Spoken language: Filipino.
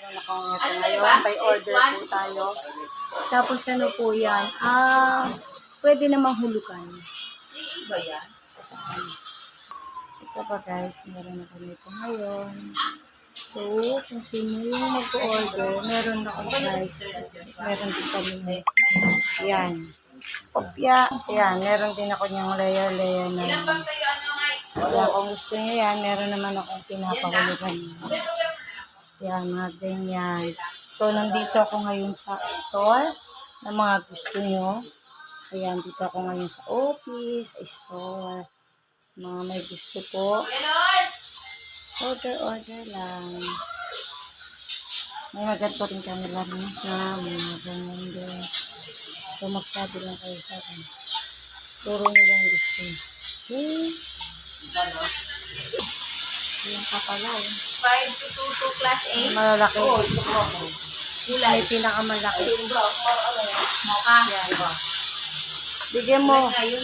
Meron akong ito ngayon. By order po tayo. Tapos ano po yan? Pwede namang hulugan. Ba yan? Ito pa guys, meron ako nito ngayon. So, kung sino yung mag-order, meron ako guys. Meron din kami. Yan. Kopya. Yan, meron din ako niyang layer-layer na. Ilan bang sa'yo ano nga? Kaya kung gusto niyo yan, meron naman akong pinapahulugan. Yan, mga ganyan. So, nandito ako ngayon sa store na mga gusto nyo. Ayan, dito ako ngayon sa office, sa store. Mga may gusto po. Order lang. May maganto rin kami lamisa, mga ganyan din. So, magsabi lang kayo sa akin. Turo nyo lang gusto nyo. Okay. Ayan pa pala eh. 5 to 2 class A. Malalaki. Kulay. May pinakamalaki. Mocha. Bigyan mo. Kulay nga yun.